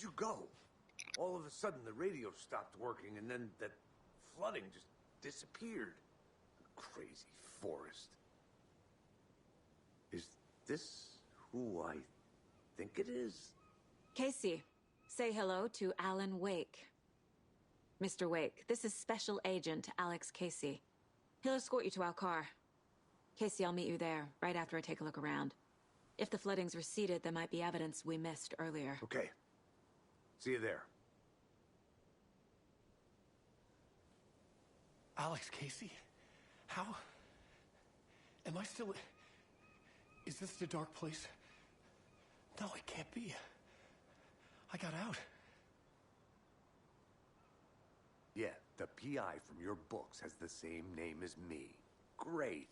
did you go? All of a sudden, the radio stopped working, and then that flooding just disappeared. Crazy forest. Is this who I think it is? Casey, say hello to Alan Wake. Mr. Wake, this is Special Agent Alex Casey. He'll escort you to our car. Casey, I'll meet you there, right after I take a look around. If the flooding's receded, there might be evidence we missed earlier. Okay. See you there. Alex Casey? How? Am I still... Is this the dark place? No, it can't be. I got out. Yeah, the PI from your books has the same name as me. Great.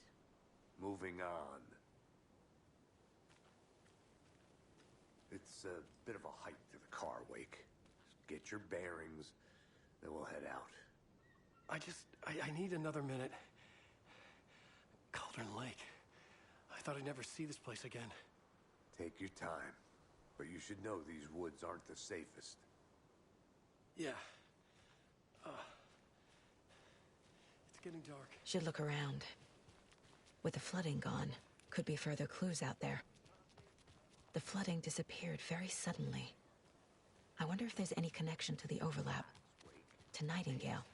Moving on. It's a bit of a hike to the car, Wake. Get your bearings, then we'll head out. I need another minute. Cauldron Lake. I thought I'd never see this place again. Take your time. But you should know these woods aren't the safest. Yeah. It's getting dark. Should look around. With the flooding gone, could be further clues out there. The flooding disappeared very suddenly. I wonder if there's any connection to the overlap. To Nightingale.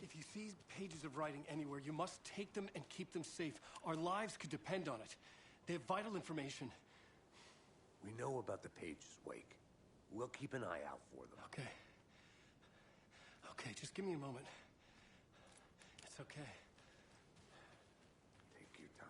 If you see pages of writing anywhere, you must take them and keep them safe. Our lives could depend on it. They have vital information. We know about the pages, Wake. We'll keep an eye out for them. Okay. Okay, just give me a moment. It's okay. Take your time.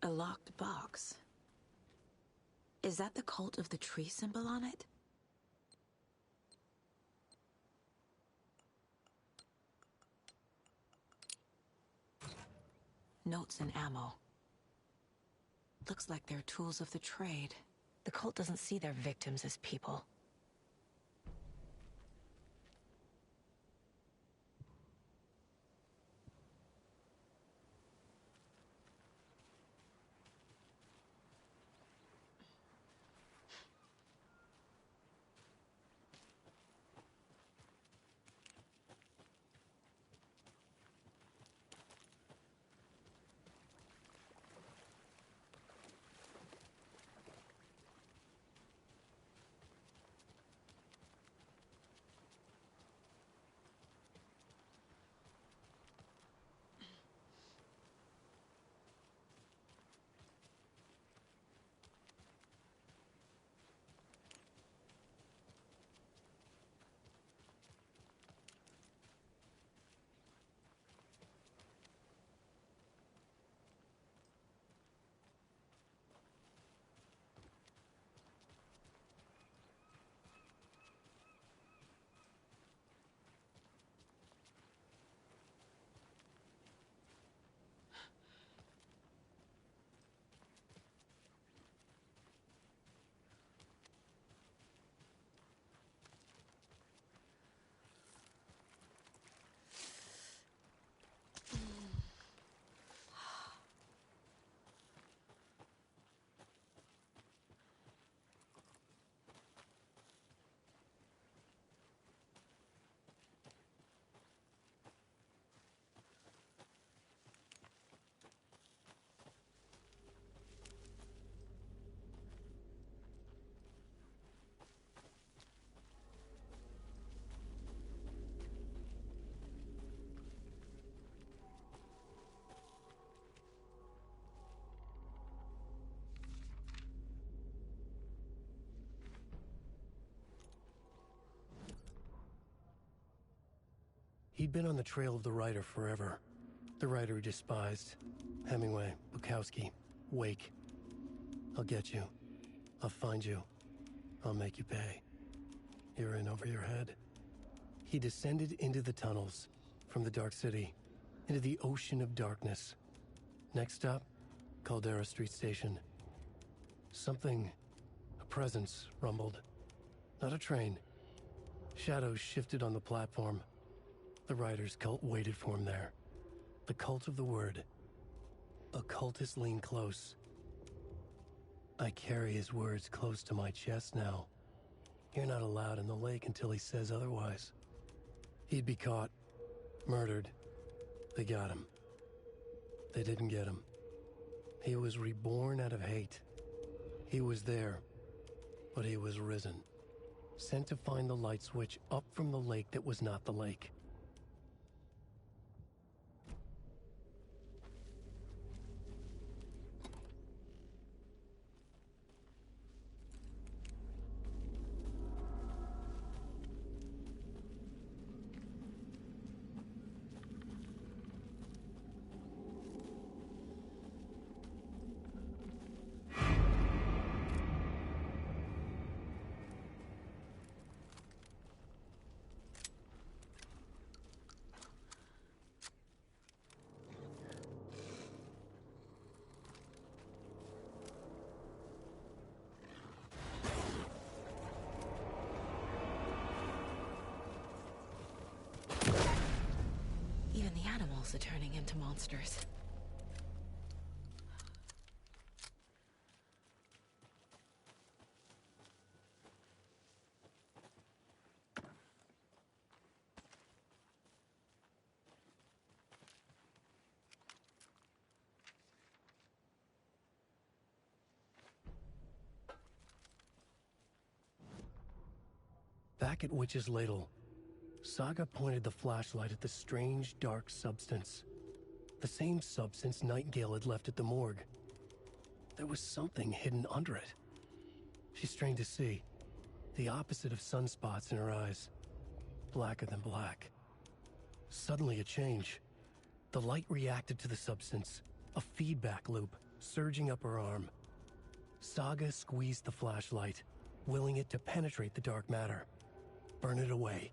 A locked box. Is that the cult of the tree symbol on it? Notes and ammo. Looks like they're tools of the trade. The cult doesn't see their victims as people. He'd been on the trail of the writer forever. The writer he despised. Hemingway, Bukowski, Wake. I'll get you. I'll find you. I'll make you pay. You're in over your head. He descended into the tunnels, from the Dark City, into the ocean of darkness. Next stop, Caldera Street Station. Something, a presence, rumbled. Not a train. Shadows shifted on the platform. The writer's cult waited for him there. The cult of the word. Occultists lean close. I carry his words close to my chest now. You're not allowed in the lake until he says otherwise. He'd be caught, murdered. They got him. They didn't get him. He was reborn out of hate. He was there, but he was risen. Sent to find the light switch up from the lake that was not the lake. Even the animals are turning into monsters. Back at Witch's Ladle, Saga pointed the flashlight at the strange, dark substance. The same substance Nightingale had left at the morgue. There was something hidden under it. She strained to see. The opposite of sunspots in her eyes. Blacker than black. Suddenly a change. The light reacted to the substance. A feedback loop, surging up her arm. Saga squeezed the flashlight, willing it to penetrate the dark matter. Burn it away.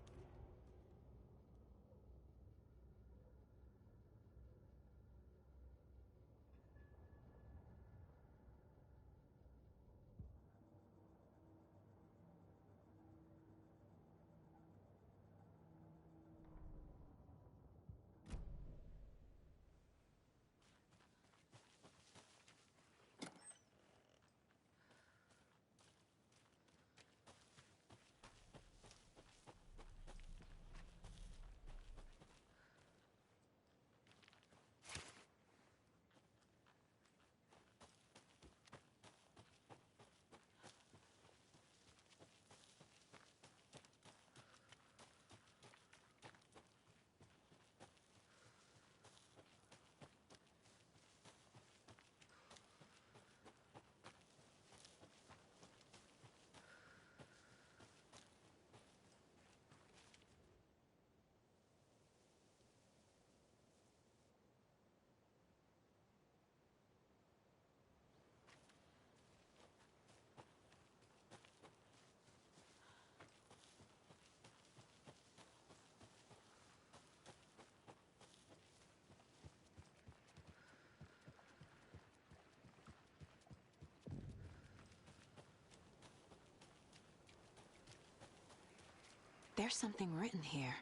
There's something written here.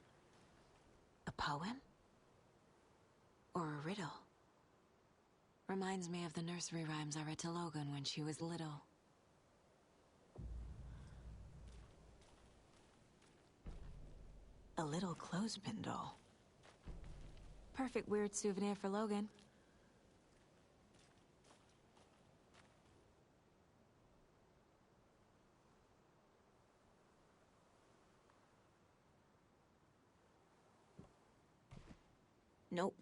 A poem? Or a riddle? Reminds me of the nursery rhymes I read to Logan when she was little. A little clothespin doll. Perfect weird souvenir for Logan. Nope.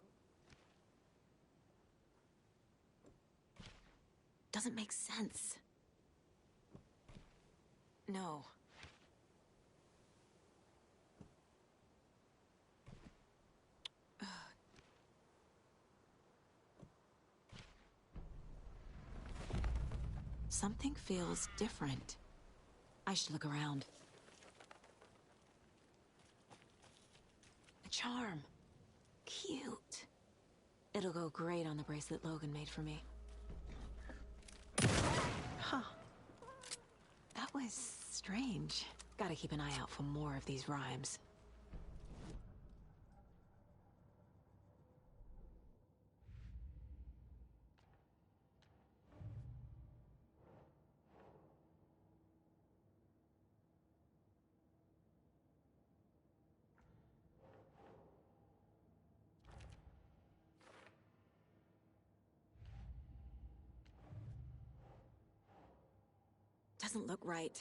Doesn't make sense. No. something feels different. I should look around. A charm. Cute. It'll go great on the bracelet Logan made for me. Huh. That was strange. Gotta keep an eye out for more of these rhymes. Doesn't look right.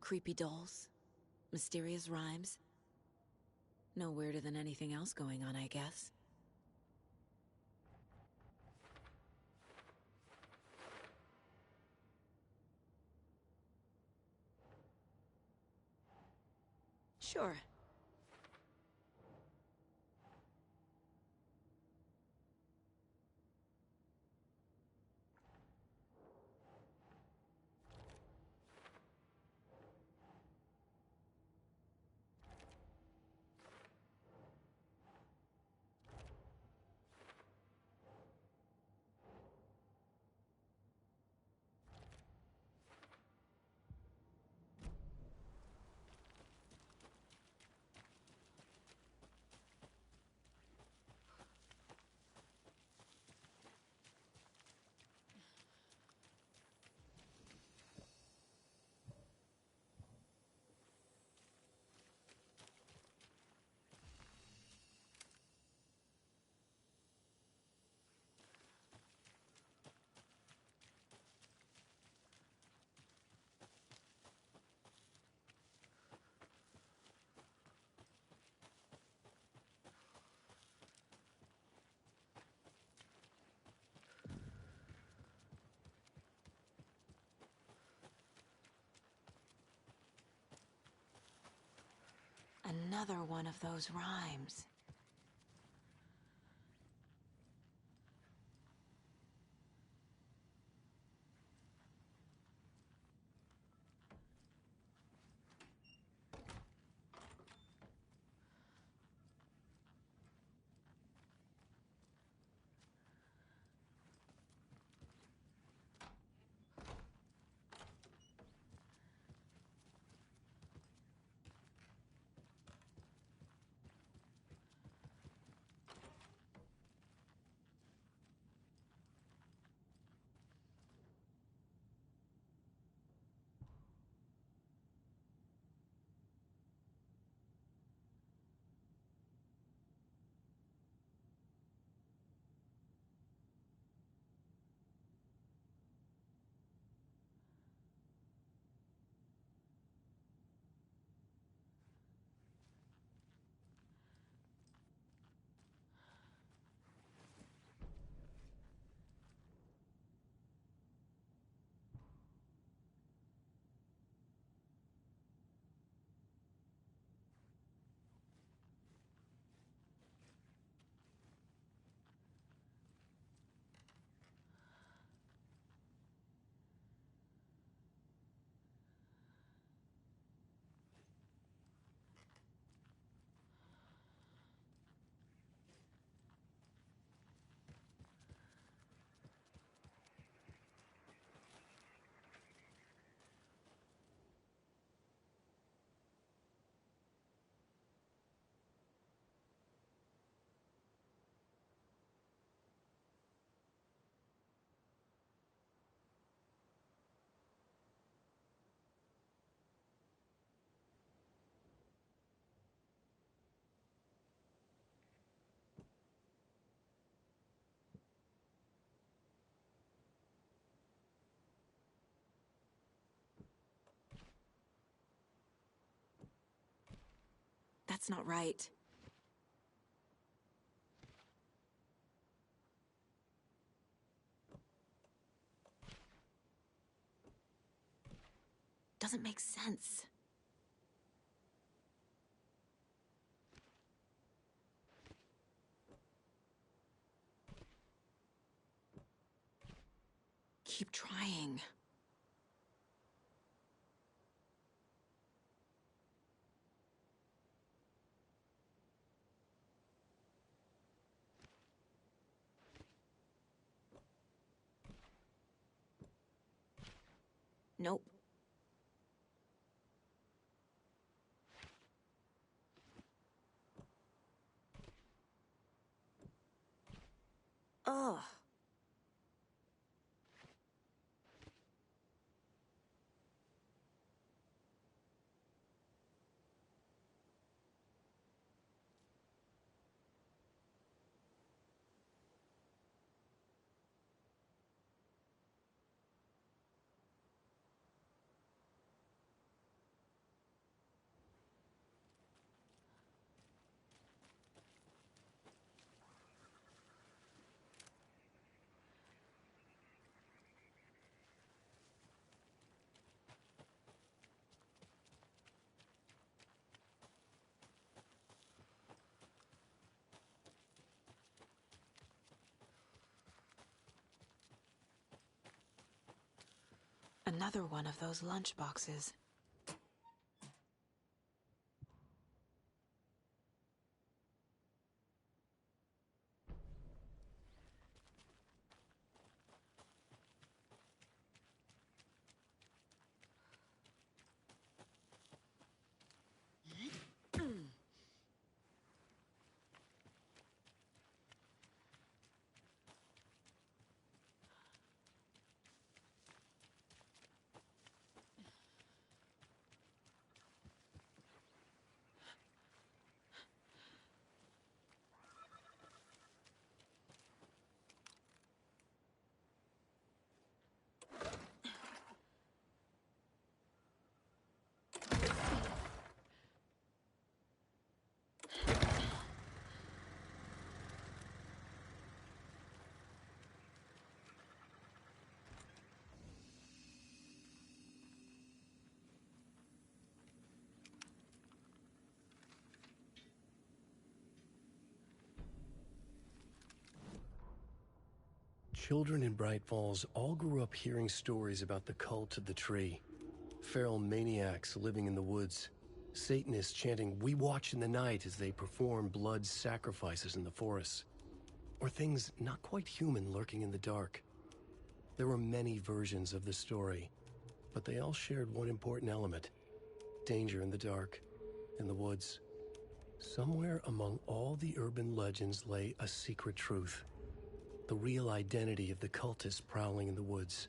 Creepy dolls. Mysterious rhymes. No weirder than anything else going on, I guess. Sure. Another one of those rhymes. That's not right. Doesn't make sense. keep trying. Nope. Ugh. Another one of those lunchboxes. Children in Bright Falls all grew up hearing stories about the cult of the tree. Feral maniacs living in the woods. Satanists chanting, "We watch in the night," as they perform blood sacrifices in the forests. Or things not quite human lurking in the dark. There were many versions of the story, but they all shared one important element: danger in the dark, in the woods. Somewhere among all the urban legends lay a secret truth. The real identity of the cultists prowling in the woods.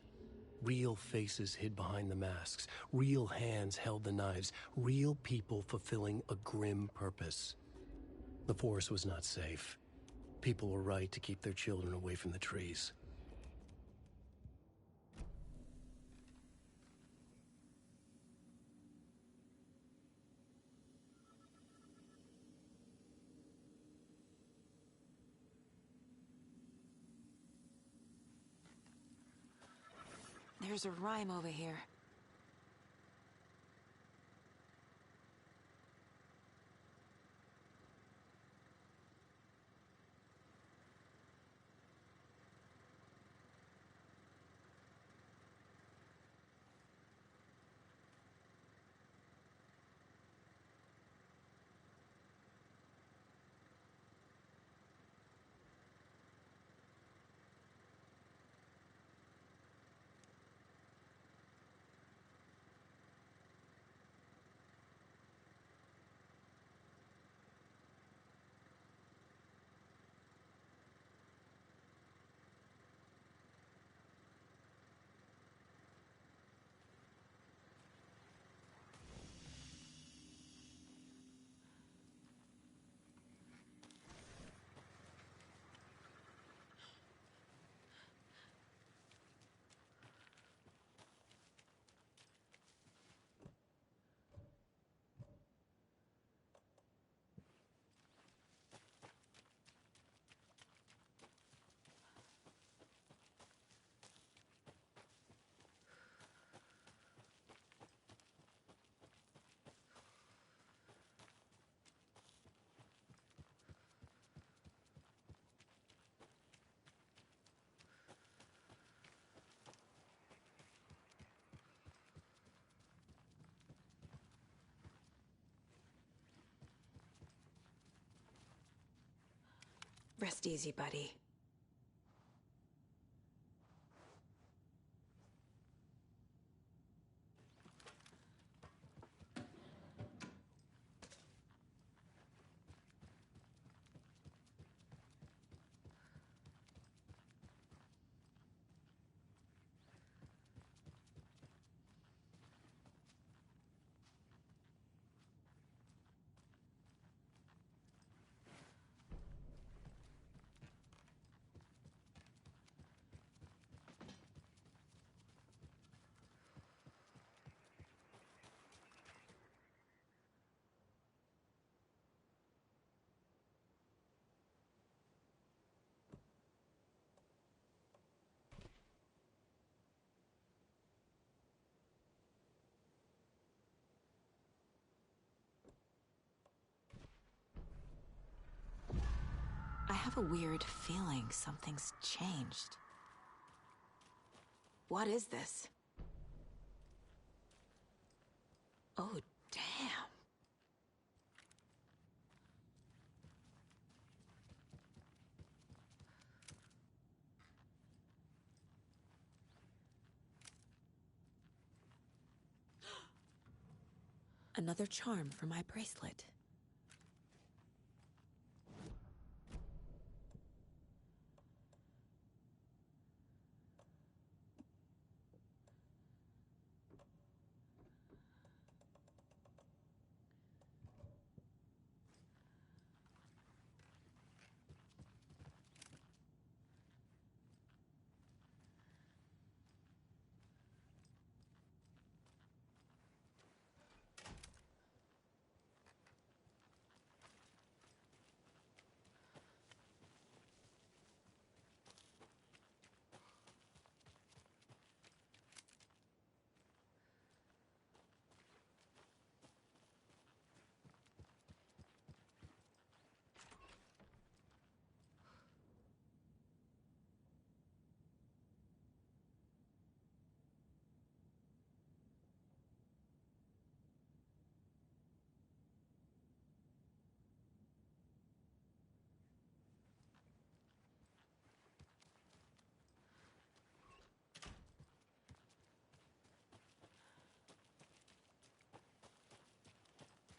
Real faces hid behind the masks. Real hands held the knives. Real people fulfilling a grim purpose. The forest was not safe. People were right to keep their children away from the trees. There's a rhyme over here. Rest easy, buddy. I have a weird feeling something's changed. What is this? Oh, damn. Another charm for my bracelet.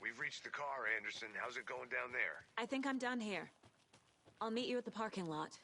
We've reached the car, Anderson. How's it going down there? I think I'm done here. I'll meet you at the parking lot.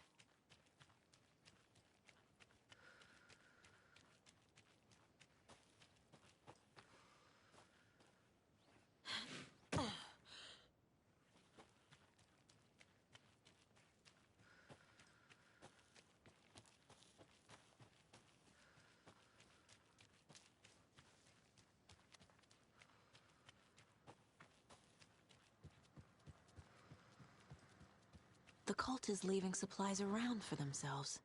The cult is leaving supplies around for themselves.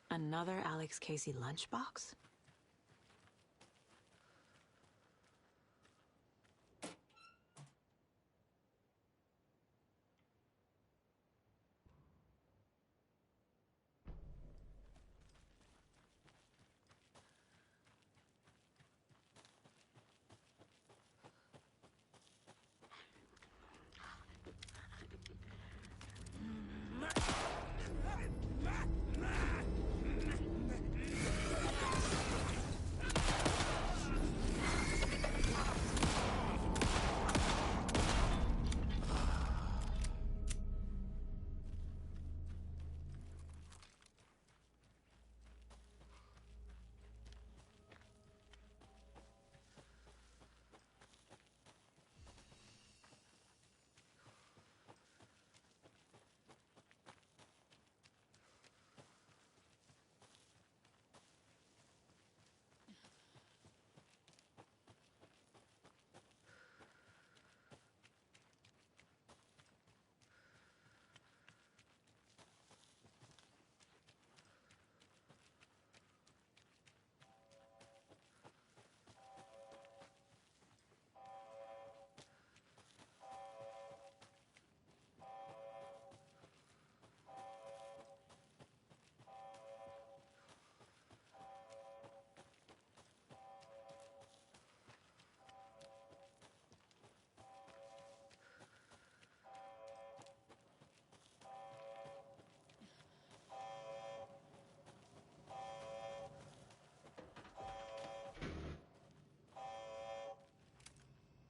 Another Alex Casey lunchbox?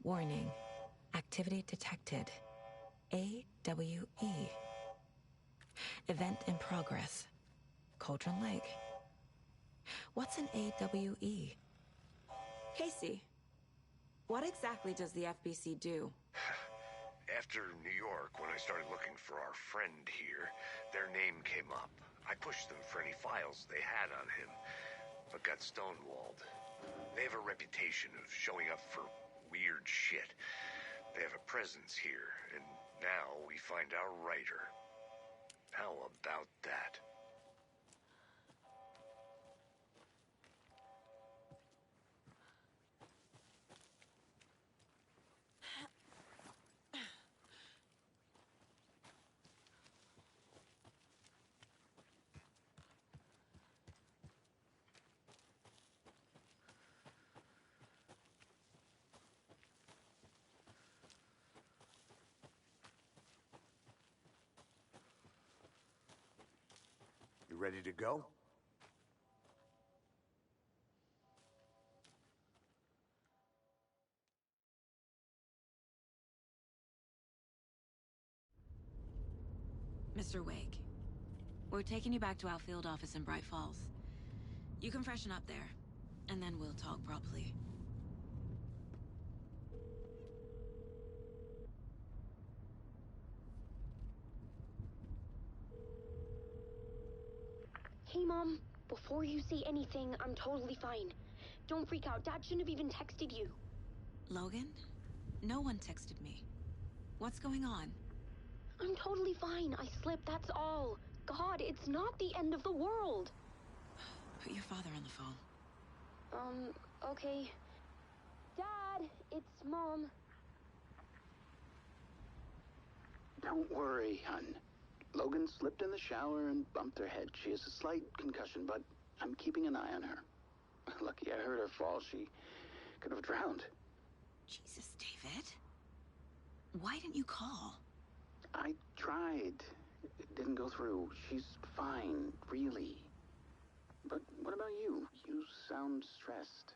Warning. Activity detected. AWE. Event in progress. Cauldron Lake. What's an AWE? Casey, what exactly does the FBC do? After New York, when I started looking for our friend here, their name came up. I pushed them for any files they had on him, but got stonewalled. They have a reputation of showing up for weird shit. They have a presence here, and now we find our writer. How about that? You ready to go? Mr. Wake, we're taking you back to our field office in Bright Falls. You can freshen up there, and then we'll talk properly. Hey, Mom. Before you say anything, I'm totally fine. Don't freak out. Dad shouldn't have even texted you. Logan? No one texted me. What's going on? I'm totally fine. I slipped, that's all. God, it's not the end of the world. Put your father on the phone. Okay. Dad, it's Mom. Don't worry, hon. Logan slipped in the shower and bumped her head. She has a slight concussion, but I'm keeping an eye on her. Lucky I heard her fall. She could have drowned. Jesus, David. Why didn't you call? I tried. It didn't go through. She's fine, really. But what about you? You sound stressed.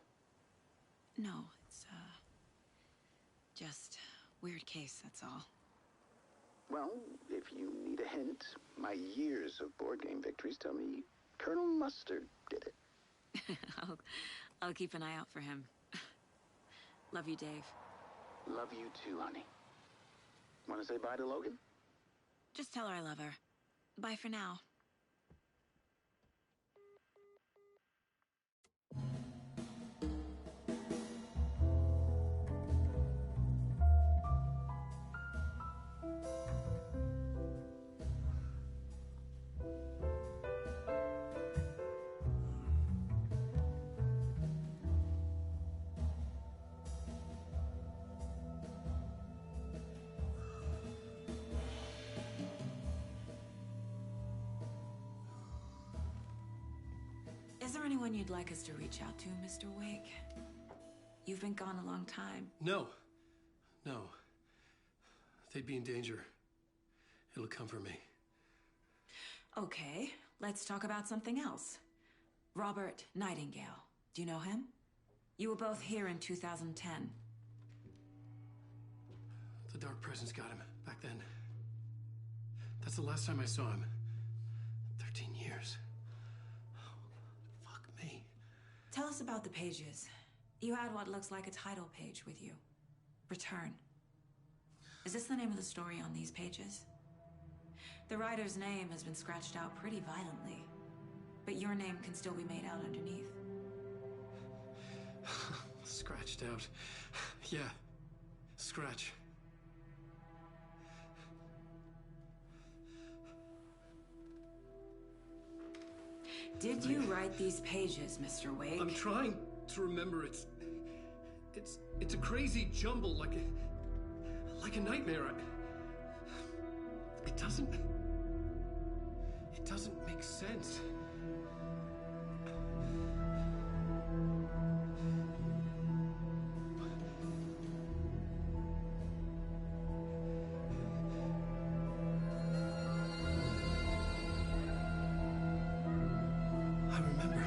No, it's, just weird case, that's all. Well, if you need a hint, my years of board game victories tell me Colonel Mustard did it. I'll keep an eye out for him. Love you, Dave. Love you too, honey. Want to say bye to Logan? Just tell her I love her. Bye for now. Is there anyone you'd like us to reach out to, Mr. Wake? You've been gone a long time. No. No. They'd be in danger. It'll come for me. Okay, let's talk about something else. Robert Nightingale. Do you know him? You were both here in 2010. The Dark Presence got him back then. That's the last time I saw him. 13 years. Oh, fuck me. Tell us about the pages. You had what looks like a title page with you. Return. Is this the name of the story on these pages? The writer's name has been scratched out pretty violently, but your name can still be made out underneath. Scratched out. Yeah. Scratch. Did you write these pages, Mr. Wake? I'm trying to remember. It's a crazy jumble, like a nightmare. It doesn't make sense. I remember.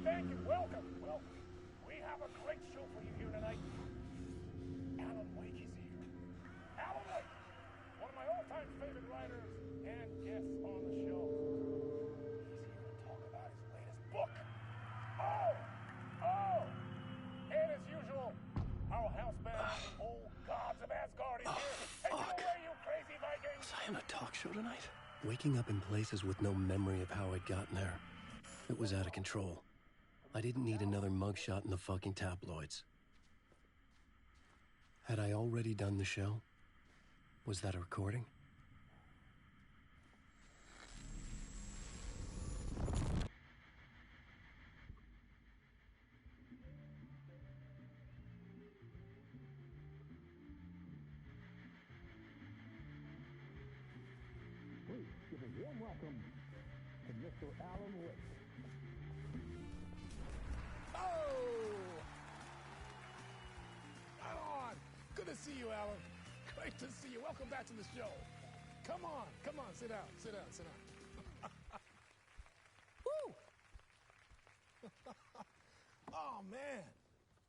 Thank you. Welcome. Well, we have a great show for you here tonight. Alan Wake is here. Alan Wake, one of my all-time favorite writers and guests on the show. He's here to talk about his latest book. And as usual, our housebound old gods of Asgard is here. Hey, get away, you crazy Vikings! Was I on a talk show tonight? Waking up in places with no memory of how I'd gotten there. It was out of control. I didn't need another mugshot in the fucking tabloids. Had I already done the show? Was that a recording? Please give a warm welcome to Mr. Alan Wake. Alan! Good to see you, Alan. Great to see you. Welcome back to the show. Come on, sit down. Woo! Oh, man.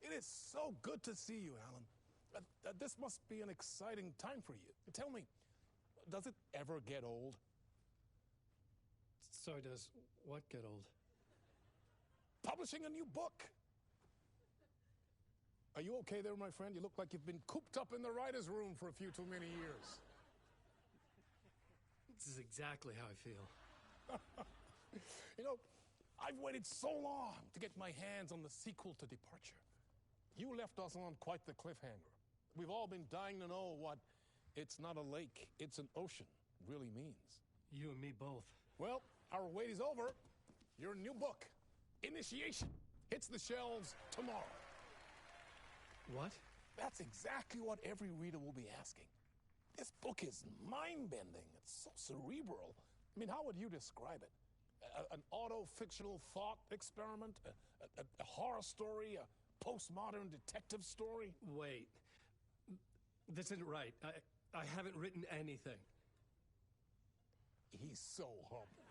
It is so good to see you, Alan. This must be an exciting time for you. Tell me, does it ever get old? So does what get old? Publishing a new book. Are you okay there, my friend? You look like you've been cooped up in the writer's room for a few too many years. This is exactly how I feel. You know, I've waited so long to get my hands on the sequel to Departure. You left us on quite the cliffhanger. We've all been dying to know what "it's not a lake, it's an ocean" really means. You and me both. Well, our wait is over. Your new book, Initiation, hits the shelves tomorrow. What? That's exactly what every reader will be asking. This book is mind-bending. It's so cerebral. I mean, how would you describe it? An auto-fictional thought experiment? A horror story? A postmodern detective story? Wait. This isn't right. I haven't written anything. He's so humble.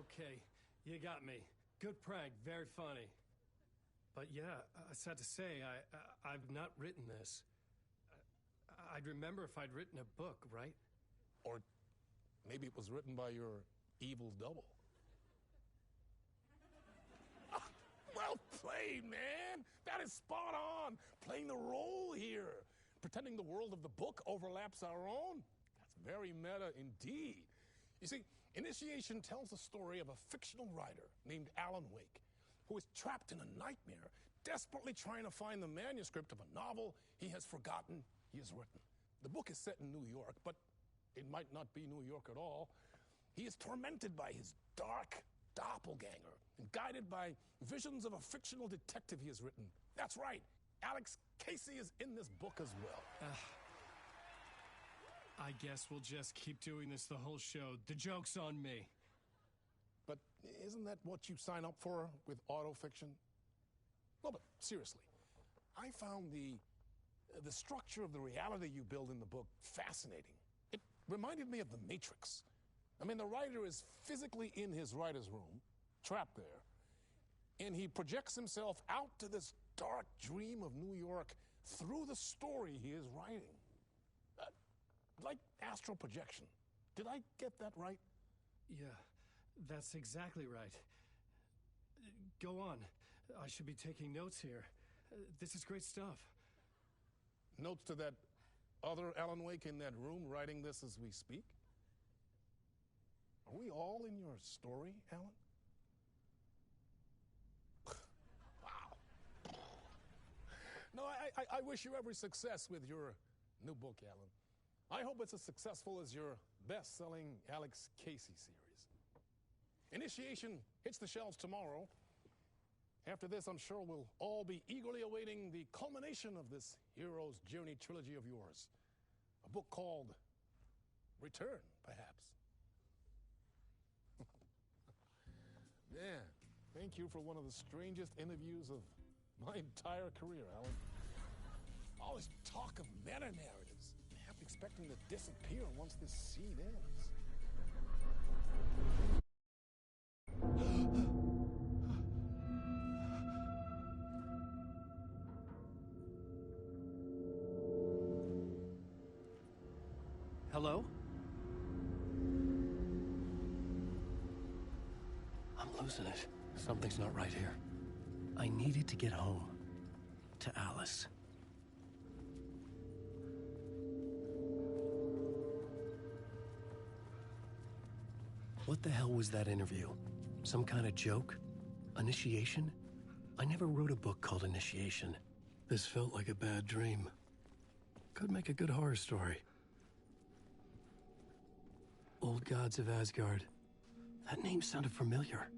Okay, you got me. Good prank, very funny. But yeah, sad to say, I've not written this. I'd remember if I'd written a book, right? Or maybe it was written by your evil double. Well played, man. That is spot on. Playing the role here. Pretending the world of the book overlaps our own. That's very meta indeed. You see, Initiation tells the story of a fictional writer named Alan Wake, who is trapped in a nightmare, desperately trying to find the manuscript of a novel he has forgotten he has written. The book is set in New York, but it might not be New York at all. He is tormented by his dark doppelganger and guided by visions of a fictional detective he has written. That's right, Alex Casey is in this book as well. I guess we'll just keep doing this the whole show. The joke's on me. But isn't that what you sign up for with autofiction? No, but seriously, I found the structure of the reality you build in the book fascinating. It reminded me of The Matrix. I mean, the writer is physically in his writer's room, trapped there, and he projects himself out to this dark dream of New York through the story he is writing. Like astral projection. Did I get that right? Yeah, that's exactly right. Go on. I should be taking notes here. This is great stuff. Notes to that other Alan Wake in that room writing this as we speak? Are we all in your story, Alan? Wow. No, I wish you every success with your new book, Alan. I hope it's as successful as your best-selling Alex Casey series. Initiation hits the shelves tomorrow. After this, I'm sure we'll all be eagerly awaiting the culmination of this hero's journey trilogy of yours. A book called Return, perhaps. Man, thank you for one of the strangest interviews of my entire career, Alan. All this talk of meta-narratives, half expecting to disappear once this scene ends. Hello? I'm losing it. Something's not right here. I needed to get home. To Alice. What the hell was that interview? Some kind of joke? Initiation? I never wrote a book called Initiation. This felt like a bad dream. Could make a good horror story. Old Gods of Asgard. That name sounded familiar.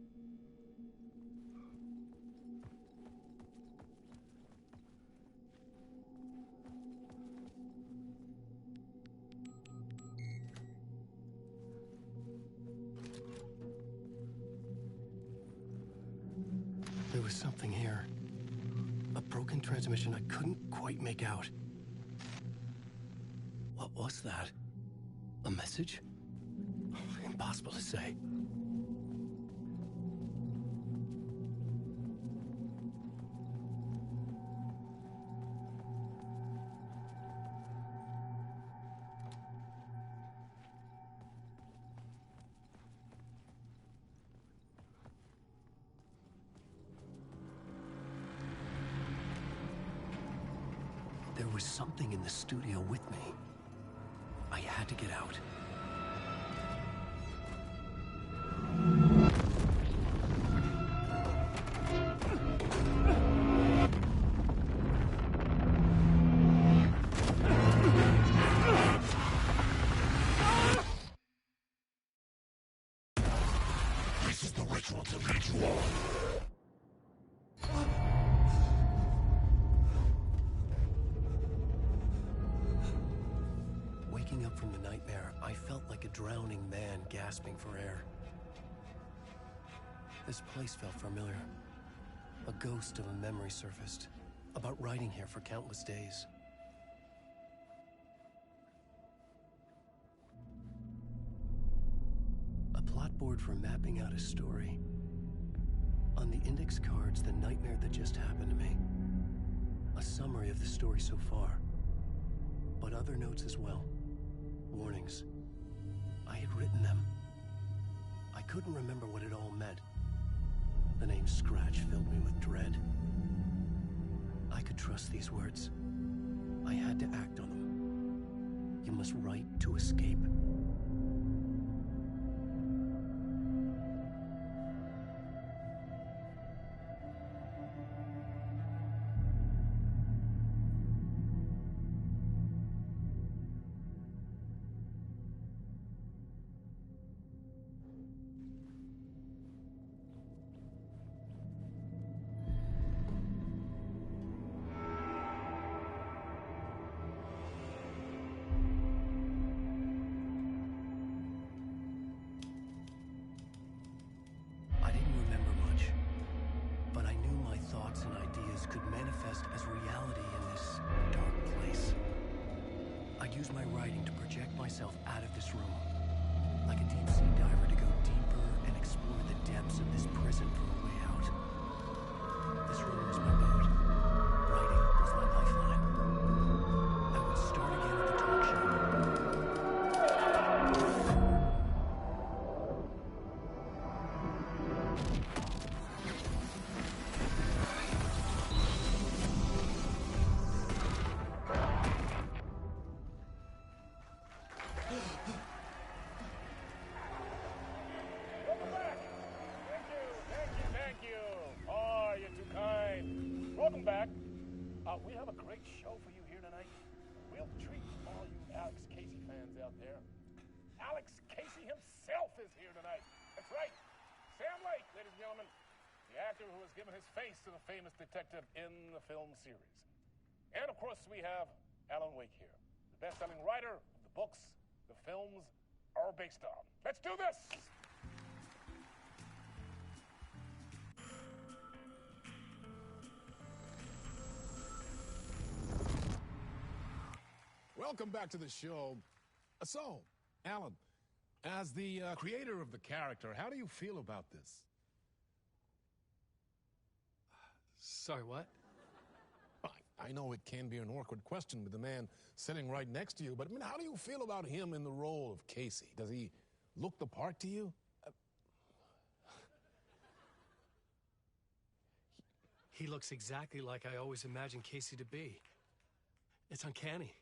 There was something here. A broken transmission I couldn't quite make out. What was that? A message? Impossible to say. There was something in the studio with me. I had to get out. This is the ritual to lead you on. Waking up from the nightmare, I felt like a drowning man gasping for air. This place felt familiar. A ghost of a memory surfaced, about writing here for countless days. A plot board for mapping out a story. On the index cards, the nightmare that just happened to me. A summary of the story so far, but other notes as well. Warnings. I had written them. I couldn't remember what it all meant. The name Scratch filled me with dread. I could trust these words. I had to act on them. You must write to escape. I didn't remember much, but I knew my thoughts and ideas could manifest as reality in this dark place. I'd use my writing to project myself out of this room, like a deep-sea diver to go deeper and explore the depths of this prison for a way out. This room was my boat. Writing was my lifeline. I would start again at the talk shop. Welcome back. Thank you. Oh, you're too kind. Welcome back. We have a great show for you here tonight. We'll treat all you Alex Casey fans out there. Alex Casey himself is here tonight. That's right. Sam Lake, ladies and gentlemen, the actor who has given his face to the famous detective in the film series. And of course, we have Alan Wake here, the best-selling writer of the books the films are based on. Let's do this! Welcome back to the show. So, Alan, as the creator of the character, how do you feel about this? Sorry, what? I know it can be an awkward question with the man sitting right next to you, but I mean, how do you feel about him in the role of Casey? Does he look the part to you? He looks exactly like I always imagined Casey to be. It's uncanny.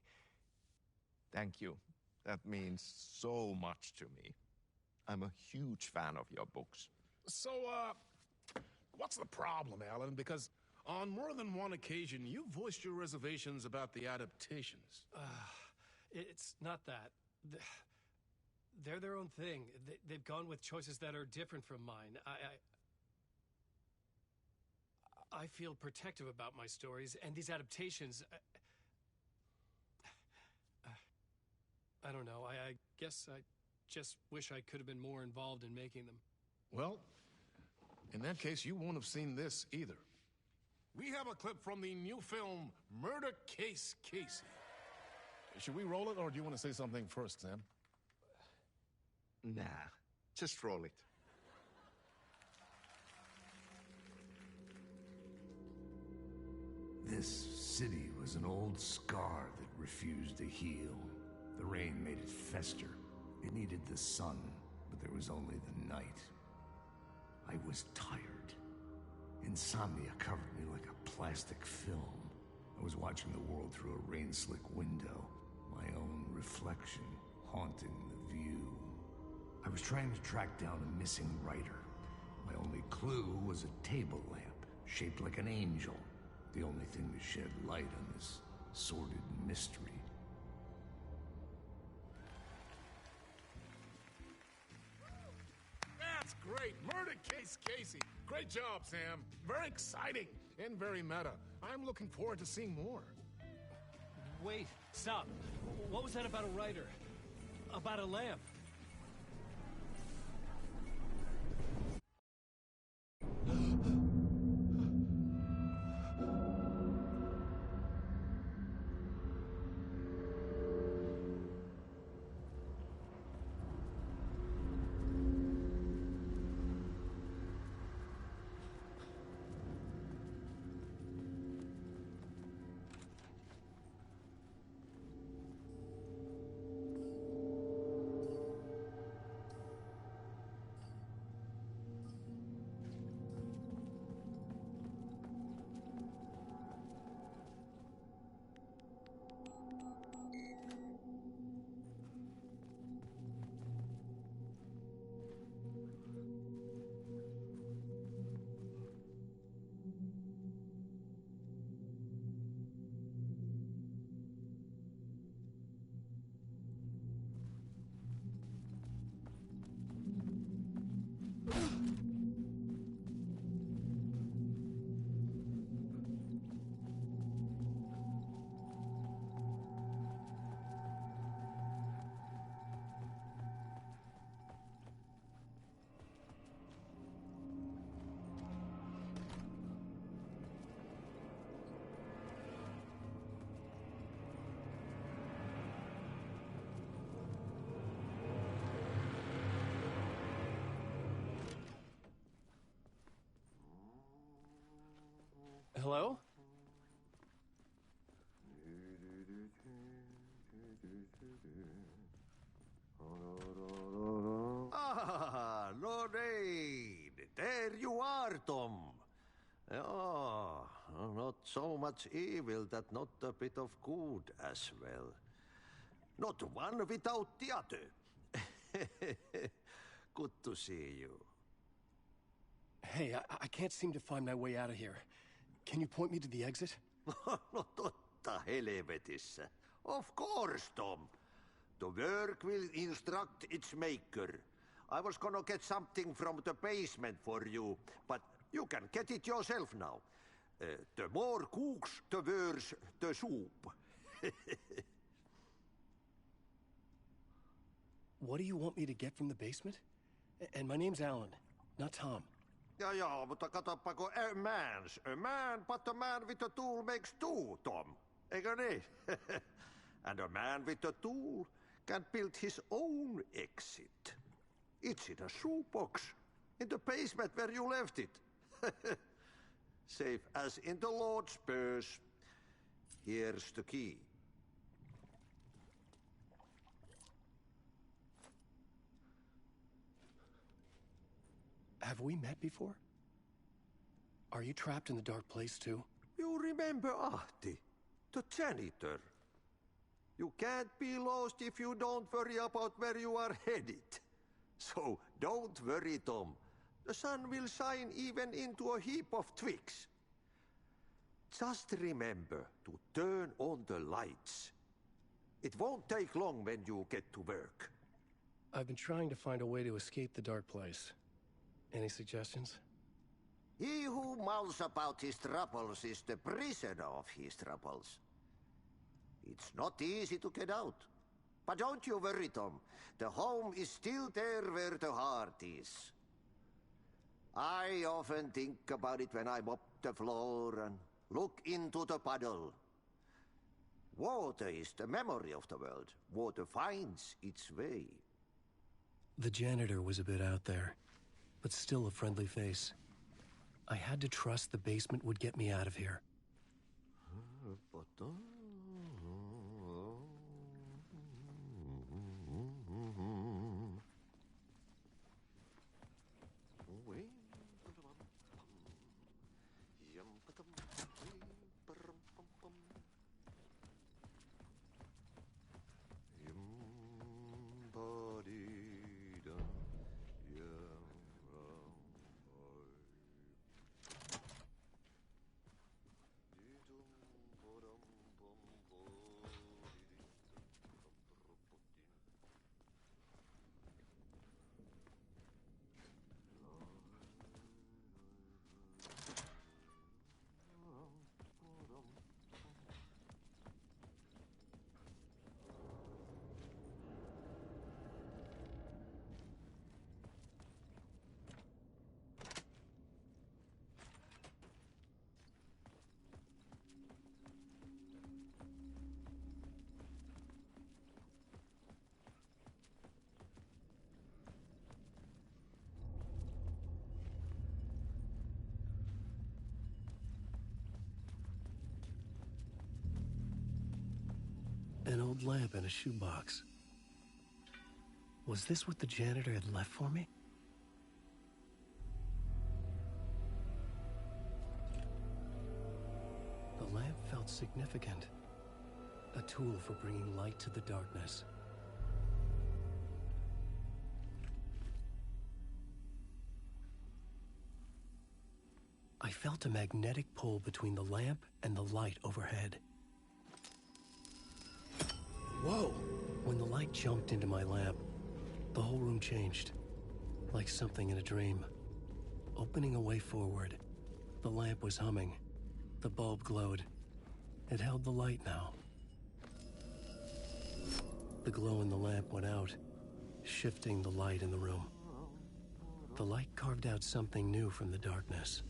Thank you. That means so much to me. I'm a huge fan of your books. So, what's the problem, Alan? Because on more than one occasion, you voiced your reservations about the adaptations. It's not that. They're their own thing. They've gone with choices that are different from mine. I feel protective about my stories, and these adaptations... I don't know. I guess I just wish I could have been more involved in making them. Well, in that case, you won't have seen this either. We have a clip from the new film, Murder Case Casey. Should we roll it, or do you want to say something first, Sam? Nah, just roll it. This city was an old scar that refused to heal. The rain made it fester. It needed the sun, but there was only the night. I was tired. Insomnia covered me like a plastic film. I was watching the world through a rain-slick window, my own reflection haunting the view. I was trying to track down a missing writer. My only clue was a table lamp, shaped like an angel, the only thing to shed light on this sordid mystery. That's great! Murder Case Casey! Great job, Sam. Very exciting and very meta. I'm looking forward to seeing more. Wait, stop. What was that about a writer? About a lamp? Hello? Ah, Lorraine! There you are, Tom. Oh, not so much evil that not a bit of good as well. Not one without the other. Good to see you. Hey, I can't seem to find my way out of here. Can you point me to the exit? No totta helvetissä. Of course, Tom. The work will instruct its maker. I was gonna get something from the basement for you, but you can get it yourself now. The more cooks, the worse the soup. What do you want me to get from the basement? And my name's Alan, not Tom. Ja, mutta katsopako a man, but a man with a tool makes two, Tom. Eikö niin? And a man with a tool can build his own exit. It's in a shoebox, in the basement where you left it. Safe as in the Lord's purse. Here's the key. Have we met before? Are you trapped in the dark place too? You remember Ahti, the janitor. You can't be lost if you don't worry about where you are headed. So don't worry, Tom. The sun will shine even into a heap of twigs. Just remember to turn on the lights. It won't take long when you get to work. I've been trying to find a way to escape the dark place. Any suggestions? He who mouths about his troubles is the prisoner of his troubles. It's not easy to get out. But don't you worry, Tom. The home is still there where the heart is. I often think about it when I mop the floor and look into the puddle. Water is the memory of the world. Water finds its way. The janitor was a bit out there, but still a friendly face. I had to trust the basement would get me out of here. An old lamp in a shoebox. Was this what the janitor had left for me? The lamp felt significant. A tool for bringing light to the darkness. I felt a magnetic pull between the lamp and the light overhead. Whoa! When the light jumped into my lamp, the whole room changed. Like something in a dream. Opening a way forward, the lamp was humming. The bulb glowed. It held the light now. The glow in the lamp went out, shifting the light in the room. The light carved out something new from the darkness.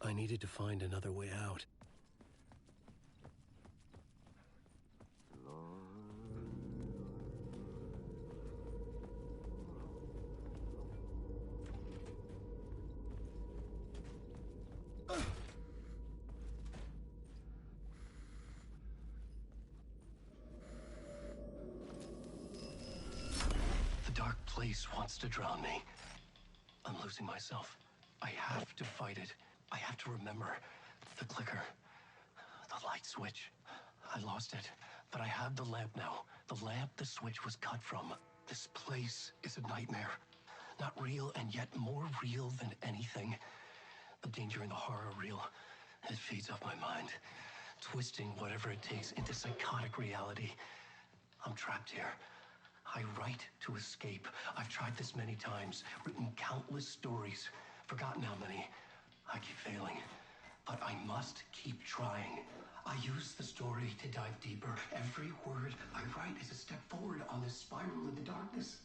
I needed to find another way out. The dark place wants to drown me. I'm losing myself. I have to fight it. I have to remember the clicker, the light switch. I lost it, but I have the lamp now. The lamp the switch was cut from. This place is a nightmare. Not real, and yet more real than anything. The danger and the horror real. It feeds off my mind, twisting whatever it takes into psychotic reality. I'm trapped here. I write to escape. I've tried this many times, written countless stories, forgotten how many. I keep failing, but I must keep trying. I use the story to dive deeper. Every word I write is a step forward on this spiral in the darkness.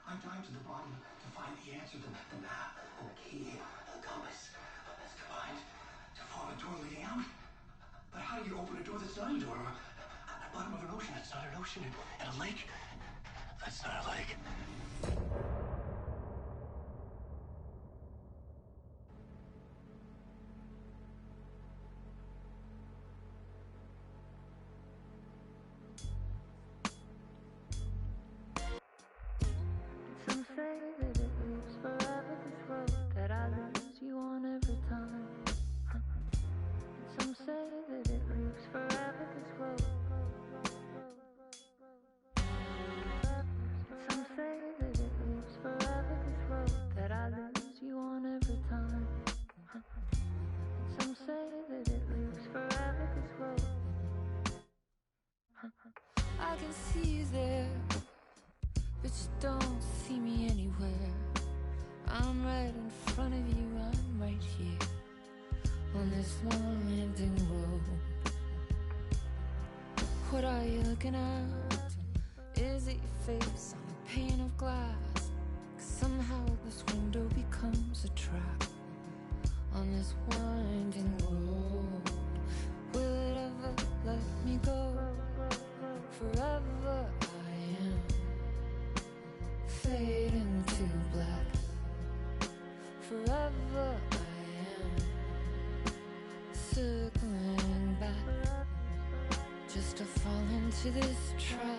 I dive to the bottom to find the answer, the map, and the key, the compass. That's combined to form a door leading out. But how do you open a door that's not a door? At the bottom of an ocean, it's not an ocean. And a lake, that's not a lake. Some say that it lives forever, this road that I lose you on every time. Some say that it lives forever, this road. Some say that it lives forever, this road that I lose you on every time. Some say that it lives forever, this road. I can see you there, but you don't see me anywhere. I'm right in front of you, I'm right here on this winding road. What are you looking at? Is it your face on a pane of glass? 'Cause somehow this window becomes a trap on this winding road. Will it ever let me go? Forever I am fading to black. Forever I am circling back, just to fall into this trap.